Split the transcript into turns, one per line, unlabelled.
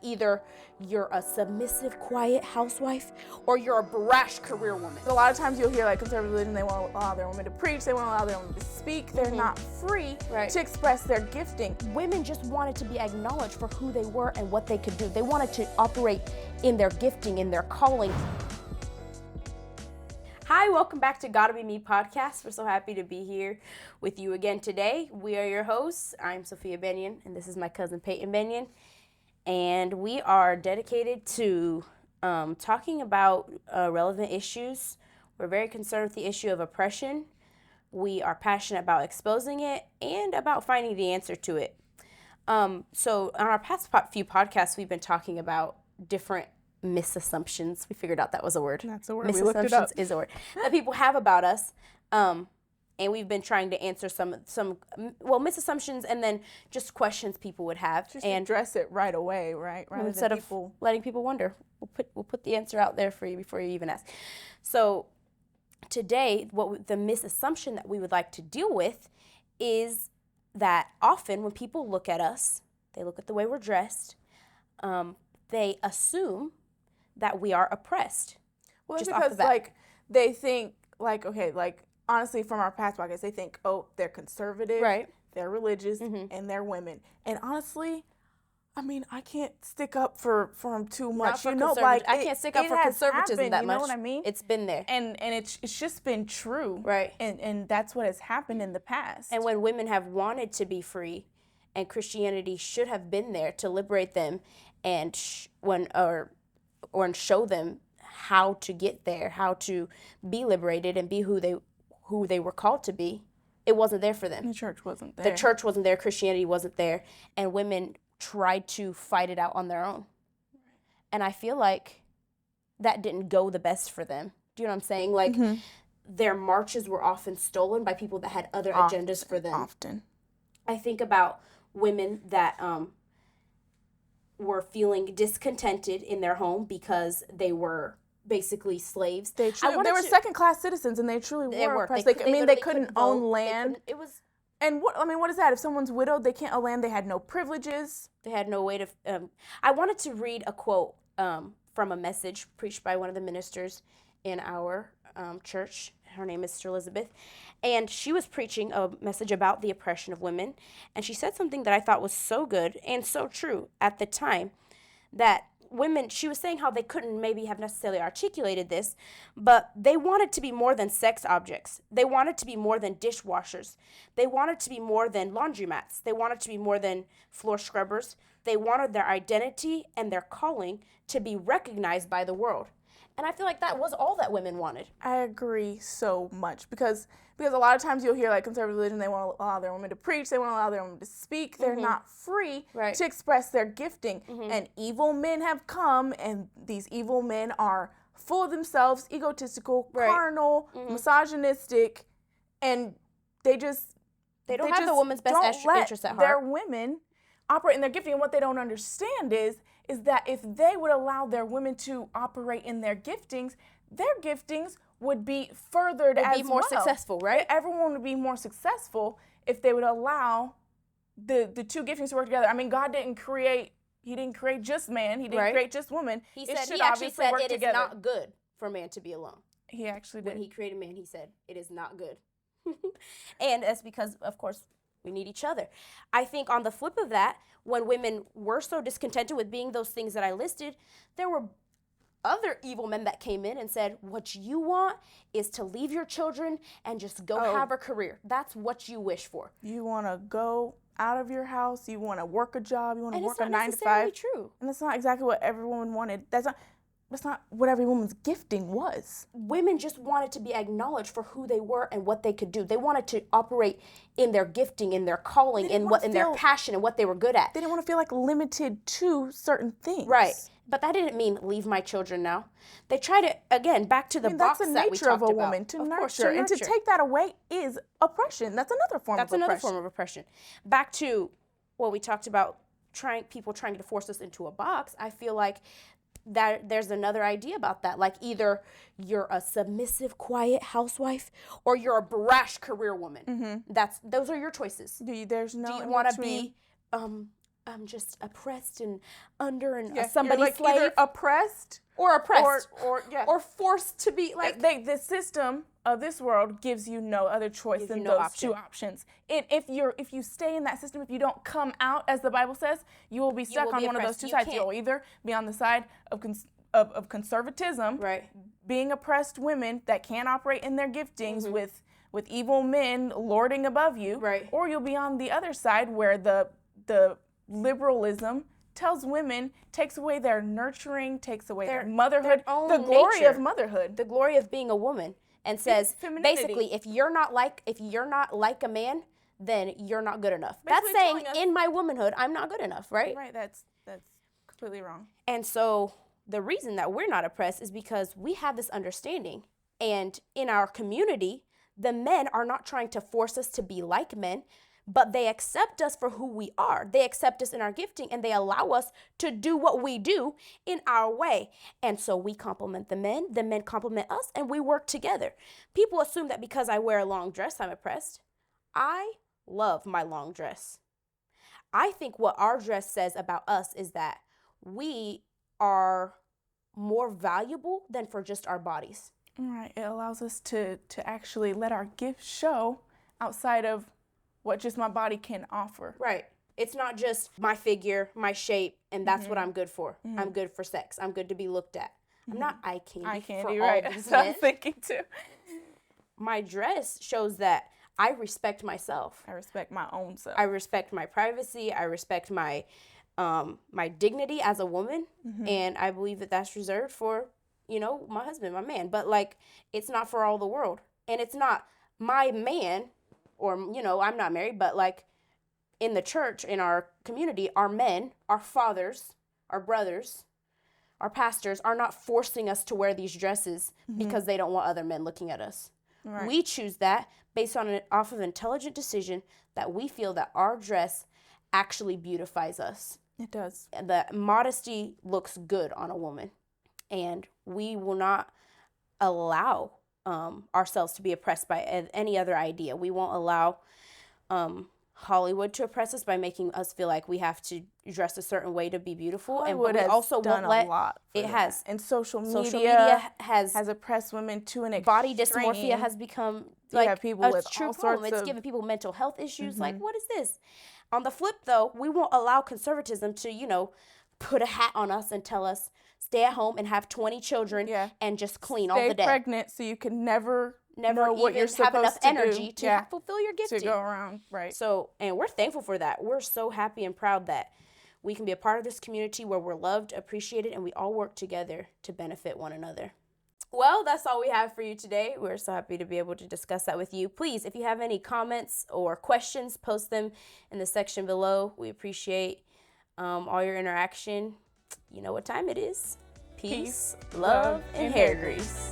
Either you're a submissive, quiet housewife, or you're a brash career woman.
A lot of times you'll hear like conservative religion, they want to allow their women to preach, they want to allow their women to speak. They're not free to express their gifting.
Women just wanted to be acknowledged for who they were and what they could do. They wanted to operate in their gifting, in their calling. Hi, welcome back to Gotta Be Me podcast. We're so happy to be here with you again today. We are your hosts. I'm Sophia Benyon, and this is my cousin Peyton Benyon. And we are dedicated to talking about relevant issues. We're very concerned with the issue of oppression. We are passionate about exposing it and about finding the answer to it. So on our past few podcasts, we've been talking about different misassumptions. We figured out that was a word.
That's a word. We looked it up.
Misassumptions is a word that people have about us. And we've been trying to answer some misassumptions and then just questions people would have.
Just address it right away, right?
Instead of letting people wonder. We'll put the answer out there for you before you even ask. So today, the misassumption that we would like to deal with is that often when people look at us, they look at the way we're dressed, they assume that we are oppressed.
Well, that's because they think honestly, from our past podcasts, they think, oh, they're conservative,
right?
They're religious, and they're women. And honestly, I mean, I can't stick up for them too much.
I can't stick up for conservatism that much. You know what I mean? It's been there,
and it's just been true,
right?
And that's what has happened in the past.
And when women have wanted to be free, and Christianity should have been there to liberate them, and show them how to get there, how to be liberated and be who they were called to be, it wasn't there for them.
The church wasn't there.
The church wasn't there. Christianity wasn't there. And women tried to fight it out on their own. And I feel like that didn't go the best for them. Do you know what I'm saying? Like, their marches were often stolen by people that had other agendas for them.
Often.
I think about women that were feeling discontented in their home because they were basically slaves.
They were second-class citizens, and they truly were oppressed. They couldn't own land. What is that? If someone's widowed, they can't own land. They had no privileges.
They had no way to. I wanted to read a quote from a message preached by one of the ministers in our church. Her name is Sister Elizabeth, and she was preaching a message about the oppression of women, and she said something that I thought was so good and so true at the time, that women, she was saying how they couldn't maybe have necessarily articulated this, but they wanted to be more than sex objects. They wanted to be more than dishwashers. They wanted to be more than laundromats. They wanted to be more than floor scrubbers. They wanted their identity and their calling to be recognized by the world. And I feel like that was all that women wanted.
I agree so much because a lot of times you'll hear like conservative religion, they want to allow their women to preach, they want to allow their women to speak. They're not free to express their gifting. And evil men have come, and these evil men are full of themselves, egotistical, carnal, misogynistic, and they don't have the woman's best interest at heart. Their women operate in their gifting, and what they don't understand is that if they would allow their women to operate in their giftings would be furthered as well.
Would be more successful, right?
Everyone would be more successful if they would allow the two giftings to work together. I mean, God didn't create just man. He didn't create just woman.
He actually said it is not good for man to be alone.
He actually did.
When he created man, he said it is not good. And that's because, of course, we need each other. I think on the flip of that, when women were so discontented with being those things that I listed, there were other evil men that came in and said, what you want is to leave your children and just go have a career. That's what you wish for.
You want to go out of your house. You want to work a job. You want to work a 9 to 5.
And it's not necessarily true.
And that's not exactly what everyone wanted. That's not what every woman's gifting was.
Women just wanted to be acknowledged for who they were and what they could do. They wanted to operate in their gifting, in their calling, in their passion and what they were good at.
They didn't want to feel like limited to certain things.
Right. But that didn't mean leave my children now. They try to, again, back to the box that we talked about.
That's the nature of a woman, to nurture. And to take that away is oppression. That's another form of oppression.
That's another form of oppression. Back to what we talked about, people trying to force us into a box, I feel like that there's another idea about that. Like, either you're a submissive, quiet housewife, or you're a brash career woman. Those are your choices.
There's no.
Do you want to be just oppressed and under and
Yeah,
somebody's
like
slave,
either oppressed
or oppressed,
or
forced to be like.
The system of this world gives you no other choice than those two options. If you stay in that system, if you don't come out, as the Bible says, you will be stuck on one of those two sides. You'll either be on the side of conservatism,
right,
being oppressed women that can't operate in their giftings with evil men lording above you,
right,
or you'll be on the other side where the liberalism tells women, takes away their nurturing, takes away their motherhood, the glory of motherhood,
the glory of being a woman, and says basically, if you're not like a man, then you're not good enough. Basically, that's saying in my womanhood, I'm not good enough, right?
Right. That's completely wrong.
And so the reason that we're not oppressed is because we have this understanding, and in our community, the men are not trying to force us to be like men, but they accept us for who we are. They accept us in our gifting, and they allow us to do what we do in our way. And so we compliment the men compliment us, and we work together. People assume that because I wear a long dress, I'm oppressed. I love my long dress. I think what our dress says about us is that we are more valuable than for just our bodies.
Right. It allows us to actually let our gifts show outside of what just my body can offer.
Right. It's not just my figure, my shape, and that's what I'm good for. I'm good for sex. I'm good to be looked at. I'm not eye candy for
right.
all these
That's what
men.
I'm thinking too.
My dress shows that I respect myself.
I respect my own self.
I respect my privacy. I respect my my dignity as a woman, and I believe that that's reserved for, my husband, my man. But like, it's not for all the world, and it's not my man. Or, I'm not married, but like in the church, in our community, our men, our fathers, our brothers, our pastors are not forcing us to wear these dresses because they don't want other men looking at us. Right. We choose that based off of an intelligent decision that we feel that our dress actually beautifies us.
It does.
The modesty looks good on a woman, and we will not allow ourselves to be oppressed by any other idea. We won't allow Hollywood to oppress us by making us feel like we have to dress a certain way to be beautiful.
Hollywood has done a lot for that. And social media has oppressed women to an extreme.
Body dysmorphia has become like
people with
true
all
problem.
sorts
It's giving people mental health issues. Like, what is this? On the flip, though, we won't allow conservatism to, put a hat on us and tell us, stay at home and have 20 children and just clean all the day.
Stay pregnant so you can never know what you're supposed
have enough
to
energy
do.
to fulfill your gifting.
To go around, right.
So, and we're thankful for that. We're so happy and proud that we can be a part of this community where we're loved, appreciated, and we all work together to benefit one another. Well, that's all we have for you today. We're so happy to be able to discuss that with you. Please, if you have any comments or questions, post them in the section below. We appreciate all your interaction. You know what time it is. Peace, love, and hair grease.